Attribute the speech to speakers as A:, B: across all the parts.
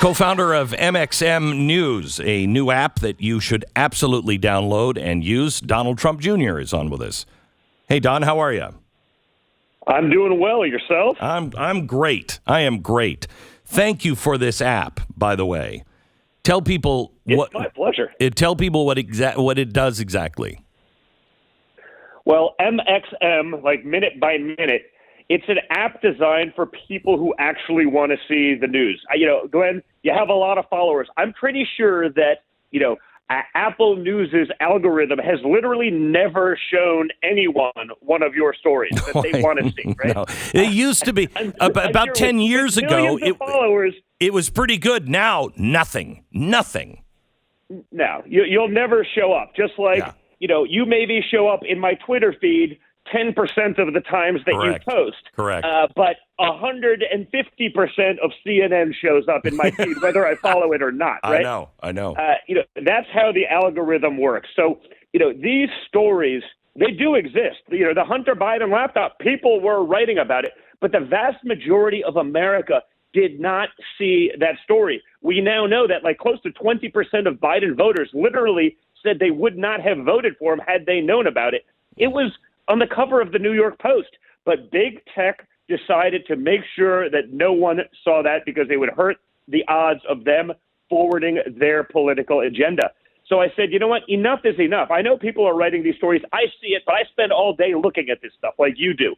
A: Co-founder of MXM News, a new app that you should absolutely download and use. Donald Trump Jr. is on with us. Hey, Don, how are you?
B: I'm doing well. Yourself?
A: I'm great. I am great. Thank you for this app, by the way. Tell people
B: It's my pleasure.
A: Tell people what it does exactly.
B: Well, MXM, like minute by minute, it's an app designed for people who actually want to see the news. Glenn, you have a lot of followers. I'm pretty sure that, Apple News' algorithm has literally never shown anyone one of your stories that they want to see, right?
A: No. It used to be, about sure 10 years ago, it was pretty good. Now, nothing.
B: No, you'll never show up. Just like, you maybe show up in my Twitter feed 10% of the times that
A: Correct.
B: you post.
A: Correct.
B: But 150% of CNN shows up in my feed, whether I follow it or not, right?
A: I know.
B: That's how the algorithm works. So, these stories, they do exist. The Hunter Biden laptop, people were writing about it, but the vast majority of America did not see that story. We now know that close to 20% of Biden voters literally said they would not have voted for him had they known about it. It was on the cover of the New York Post, but big tech decided to make sure that no one saw that because it would hurt the odds of them forwarding their political agenda. So I said, you know what? Enough is enough. I know people are writing these stories. I see it, but I spend all day looking at this stuff like you do.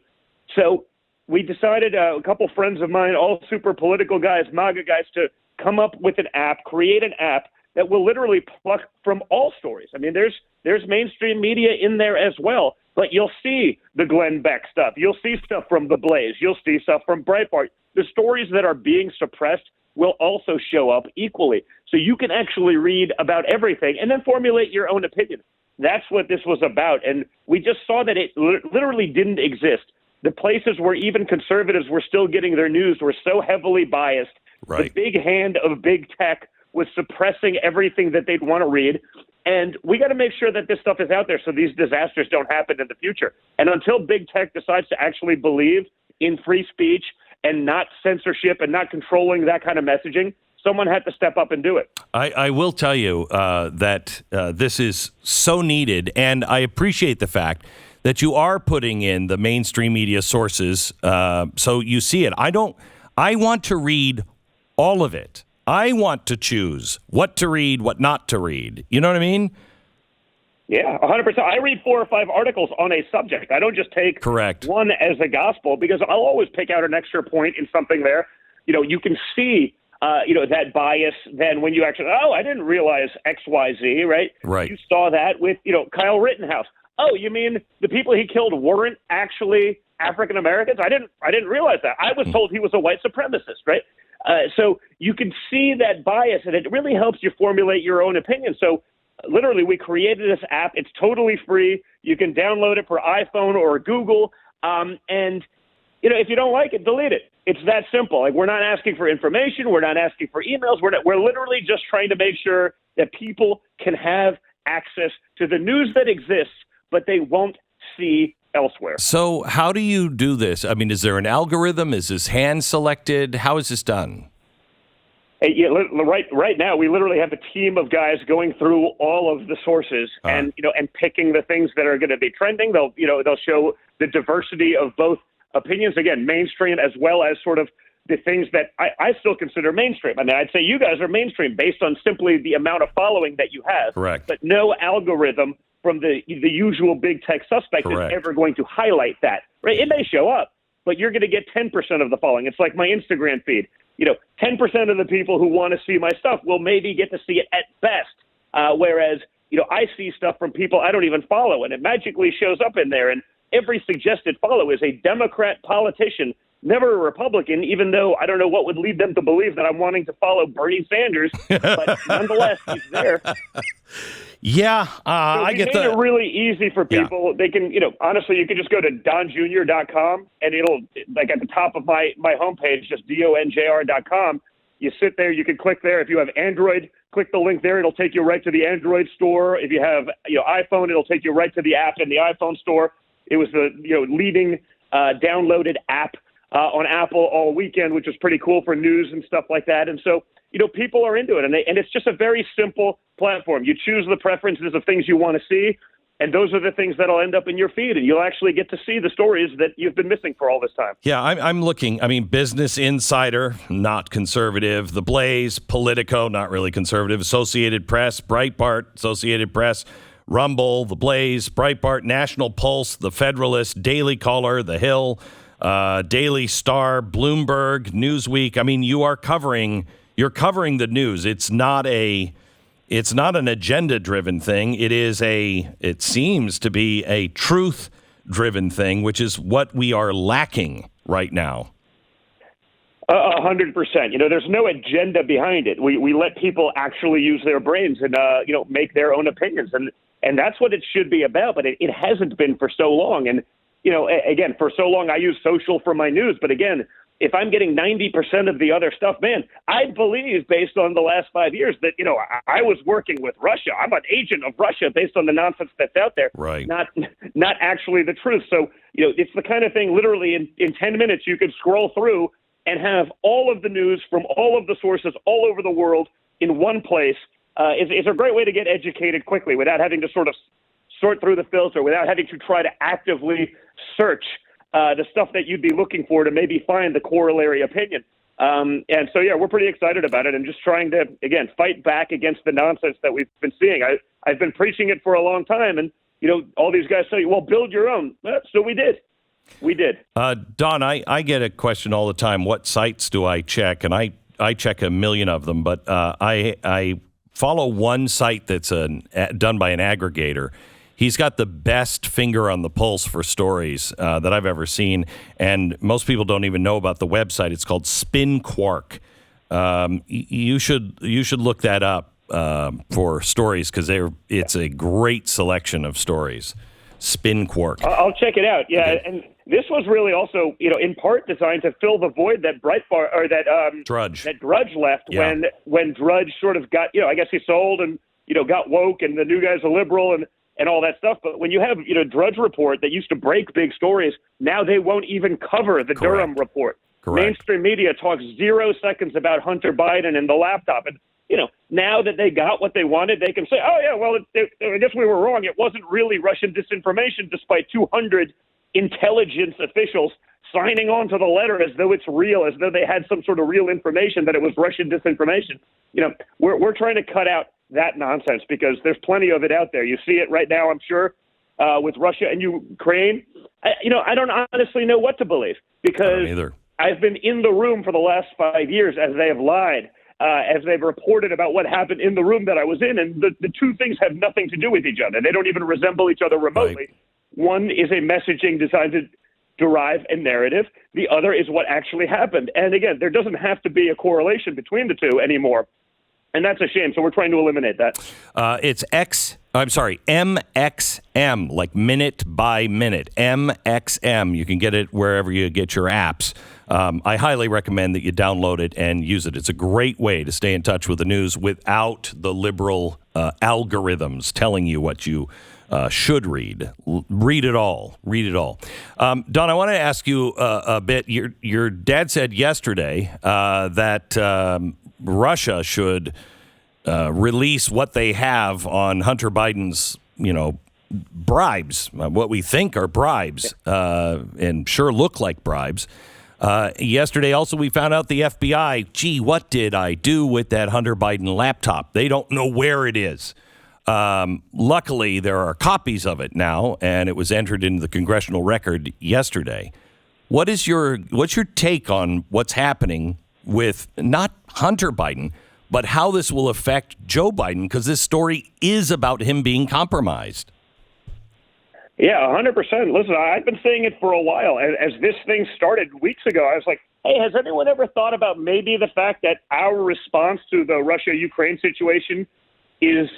B: So we decided, a couple friends of mine, all super political guys, MAGA guys, to come up with an app, create an app that will literally pluck from all stories. I mean, there's mainstream media in there as well, but you'll see the Glenn Beck stuff. You'll see stuff from The Blaze. You'll see stuff from Breitbart. The stories that are being suppressed will also show up equally. So you can actually read about everything and then formulate your own opinion. That's what this was about. And we just saw that it literally didn't exist. The places where even conservatives were still getting their news were so heavily biased.
A: Right.
B: The big hand of big tech was suppressing everything that they'd want to read. And we got to make sure that this stuff is out there so these disasters don't happen in the future. And until big tech decides to actually believe in free speech and not censorship and not controlling that kind of messaging, someone had to step up and do it.
A: I will tell you that this is so needed, and I appreciate the fact that you are putting in the mainstream media sources so you see it. I want to read all of it. I want to choose what to read, what not to read. You know what I mean?
B: Yeah, 100%. I read 4 or 5 articles on a subject. I don't just take one as a gospel because I'll always pick out an extra point in something there. You can see, that bias then when you actually, I didn't realize X, Y, Z, right?
A: Right.
B: You saw that with, Kyle Rittenhouse. Oh, you mean the people he killed weren't actually African Americans? I didn't realize that. I was told he was a white supremacist, right? So you can see that bias, and it really helps you formulate your own opinion. So literally, we created this app. It's totally free. You can download it for iPhone or Google. And, if you don't like it, delete it. It's that simple. We're not asking for information. We're not asking for emails. We're literally just trying to make sure that people can have access to the news that exists, but they won't see elsewhere.
A: So how do you do this? I mean, is there an algorithm? Is this hand selected? How is this done?
B: Hey, right now, we literally have a team of guys going through all of the sources and picking the things that are going to be trending. They'll show the diversity of both opinions, again, mainstream as well as sort of the things that I still consider mainstream. I mean, I'd say you guys are mainstream based on simply the amount of following that you have.
A: Correct.
B: But no algorithm from the usual big tech suspect is ever going to highlight that, right? It may show up, but you're going to get 10% of the following. It's like my Instagram feed. 10% of the people who want to see my stuff will maybe get to see it at best, whereas, I see stuff from people I don't even follow, and it magically shows up in there, and every suggested follow is a Democrat politician, never a Republican, even though I don't know what would lead them to believe that I'm wanting to follow Bernie Sanders, but nonetheless, he's there.
A: Yeah,
B: I get that. It really easy for people. Yeah. They can, honestly, you can just go to donjr.com and it'll, at the top of my homepage, just donjr.com. You sit there, you can click there. If you have Android, click the link there. It'll take you right to the Android store. If you have, iPhone, it'll take you right to the app in the iPhone store. It was the, leading downloaded app on Apple all weekend, which was pretty cool for news and stuff like that. And so people are into it, and it's just a very simple platform. You choose the preferences of things you want to see, and those are the things that'll end up in your feed, and you'll actually get to see the stories that you've been missing for all this time.
A: Yeah, I'm looking. I mean, Business Insider, not conservative. The Blaze, Politico, not really conservative. Associated Press, Breitbart, Associated Press, Rumble, The Blaze, Breitbart, National Pulse, The Federalist, Daily Caller, The Hill, Daily Star, Bloomberg, Newsweek. I mean, you're covering the news. It's not an agenda-driven thing. It seems to be a truth-driven thing, which is what we are lacking right now.
B: 100%. There's no agenda behind it. We let people actually use their brains and, make their own opinions. And that's what it should be about, but it hasn't been for so long. And, again, for so long I use social for my news. But again, if I'm getting 90% of the other stuff, man, I believe based on the last 5 years that, I was working with Russia. I'm an agent of Russia based on the nonsense that's out there.
A: Right.
B: Not actually the truth. So, it's the kind of thing literally in 10 minutes you could scroll through and have all of the news from all of the sources all over the world in one place. Is a great way to get educated quickly without having to sort of sort through the filter, without having to try to actively search the stuff that you'd be looking for to maybe find the corollary opinion. And so, yeah, we're pretty excited about it and just trying to, again, fight back against the nonsense that we've been seeing. I've been preaching it for a long time, and, all these guys say, well, build your own. So we did. We did.
A: Don, I get a question all the time. What sites do I check? And I check a million of them, but I follow one site that's done by an aggregator. He's got the best finger on the pulse for stories that I've ever seen, and most people don't even know about the website. It's called Spin Quark. You should look that up for stories because it's a great selection of stories. Spin Quark.
B: I'll check it out. Yeah,
A: Okay.
B: and this was really also, in part designed to fill the void that Breitbart or that
A: Drudge
B: left when Drudge sort of got, I guess he sold and got woke and the new guy's a liberal and all that stuff. But when you have, Drudge Report that used to break big stories, now they won't even cover the Durham report.
A: Correct.
B: Mainstream media talks 0 seconds about Hunter Biden and the laptop. And, now that they got what they wanted, they can say, oh, yeah, well, I guess we were wrong. It wasn't really Russian disinformation, despite 200 intelligence officials signing on to the letter as though it's real, as though they had some sort of real information that it was Russian disinformation. We're trying to cut out that nonsense because there's plenty of it out there. You see it right now, I'm sure, with Russia and Ukraine. I don't honestly know what to believe because I've been in the room for the last 5 years as they have lied, as they've reported about what happened in the room that I was in. And the two things have nothing to do with each other. They don't even resemble each other remotely. Right. One is a messaging designed to derive a narrative. The other is what actually happened. And again, there doesn't have to be a correlation between the two anymore. And that's a shame. So we're trying to eliminate that.
A: It's MXM, like minute by minute. MXM. You can get it wherever you get your apps. I highly recommend that you download it and use it. It's a great way to stay in touch with the news without the liberal algorithms telling you what you should read. Read it all. Read it all. Don, I want to ask you a bit. Your dad said yesterday that Russia should release what they have on Hunter Biden's, bribes, what we think are bribes, and sure look like bribes. Yesterday, also, we found out the FBI, gee, what did I do with that Hunter Biden laptop? They don't know where it is. Luckily, there are copies of it now, and it was entered into the congressional record yesterday. What's your take on what's happening with not Hunter Biden, but how this will affect Joe Biden? Because this story is about him being compromised.
B: Yeah, 100%. Listen, I've been saying it for a while. As this thing started weeks ago, I was like, hey, has anyone ever thought about maybe the fact that our response to the Russia-Ukraine situation is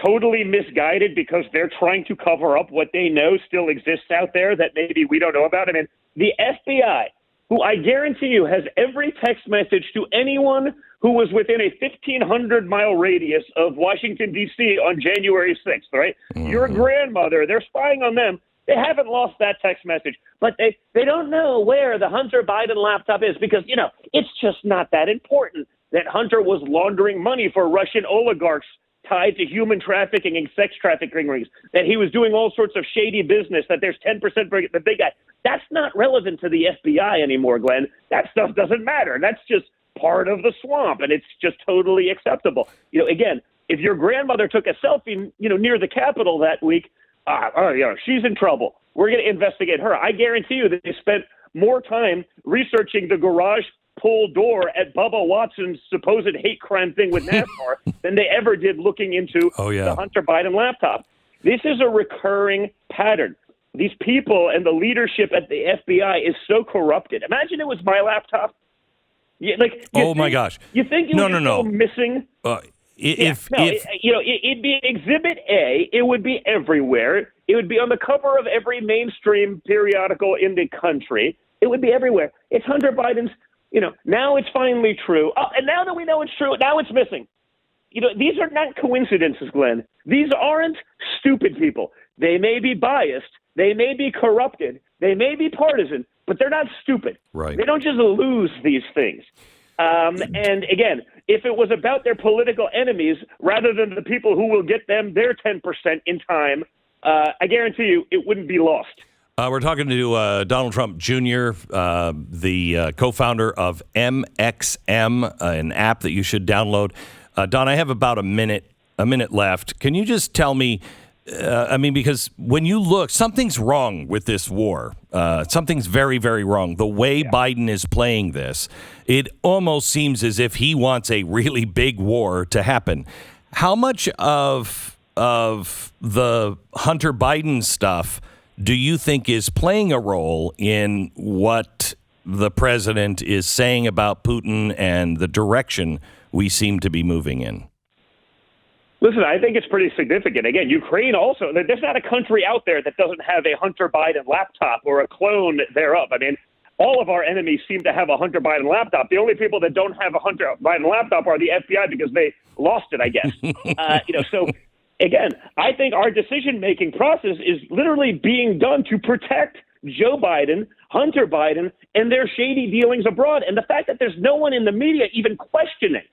B: totally misguided because they're trying to cover up what they know still exists out there that maybe we don't know about? I mean, the FBI, who I guarantee you has every text message to anyone who was within a 1,500-mile radius of Washington, D.C. on January 6th, right? Mm-hmm. Your grandmother, they're spying on them. They haven't lost that text message, but they don't know where the Hunter Biden laptop is because, it's just not that important. that Hunter was laundering money for Russian oligarchs tied to human trafficking and sex trafficking rings, that he was doing all sorts of shady business, that there's 10% for the big guy. That's not relevant to the FBI anymore, Glenn. That stuff doesn't matter. That's just part of the swamp, and it's just totally acceptable. Again, if your grandmother took a selfie, near the Capitol that week, she's in trouble. We're going to investigate her. I guarantee you that they spent more time researching the garage pull door at Bubba Watson's supposed hate crime thing with NASCAR than they ever did looking into the Hunter Biden laptop. This is a recurring pattern. These people and the leadership at the FBI is so corrupted. Imagine it was my laptop.
A: My gosh.
B: You think it would go missing? It'd be Exhibit A. It would be everywhere. It would be on the cover of every mainstream periodical in the country. It would be everywhere. It's Hunter Biden's. Now it's finally true. And now that we know it's true, now it's missing. These are not coincidences, Glenn. These aren't stupid people. They may be biased. They may be corrupted. They may be partisan, but they're not stupid.
A: Right.
B: They don't just lose these things. And again, if it was about their political enemies rather than the people who will get them their 10% in time, I guarantee you it wouldn't be lost.
A: We're talking to Donald Trump Jr., the co-founder of MXM, an app that you should download. Don, I have about a minute left. Can you just tell me, because when you look, something's wrong with this war. Something's very, very wrong. The way Biden is playing this, it almost seems as if he wants a really big war to happen. How much of the Hunter Biden stuff do you think is playing a role in what the president is saying about Putin and the direction we seem to be moving in?
B: Listen, I think it's pretty significant. Again, Ukraine also, there's not a country out there that doesn't have a Hunter Biden laptop or a clone thereof. All of our enemies seem to have a Hunter Biden laptop. The only people that don't have a Hunter Biden laptop are the FBI because they lost it, I guess. So again, I think our decision-making process is literally being done to protect Joe Biden, Hunter Biden, and their shady dealings abroad. And the fact that there's no one in the media even questioning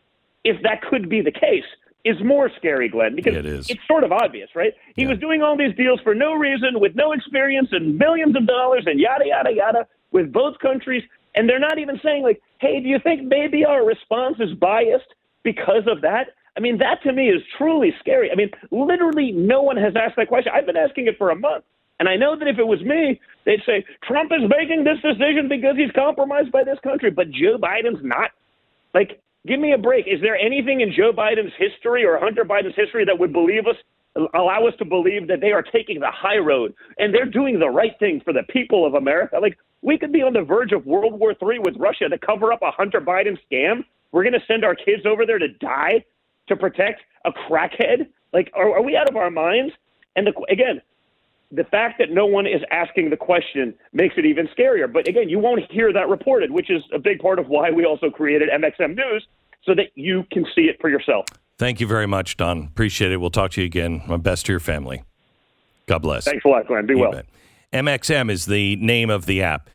B: if that could be the case is more scary, Glenn, because it's sort of obvious, right? He was doing all these deals for no reason, with no experience, and millions of dollars, and yada, yada, yada, with both countries. And they're not even saying, hey, do you think maybe our response is biased because of that? That to me is truly scary. Literally no one has asked that question. I've been asking it for a month. And I know that if it was me, they'd say, Trump is making this decision because he's compromised by this country, but Joe Biden's not. Give me a break. Is there anything in Joe Biden's history or Hunter Biden's history that would allow us to believe that they are taking the high road and they're doing the right thing for the people of America? We could be on the verge of World War III with Russia to cover up a Hunter Biden scam. We're going to send our kids over there to die to protect a crackhead? Are we out of our minds? And again, the fact that no one is asking the question makes it even scarier. But again, you won't hear that reported, which is a big part of why we also created MXM News, so that you can see it for yourself.
A: Thank you very much, Don. Appreciate it. We'll talk to you again. My best to your family. God bless.
B: Thanks a lot, Glenn. Be well.
A: MXM is the name of the app.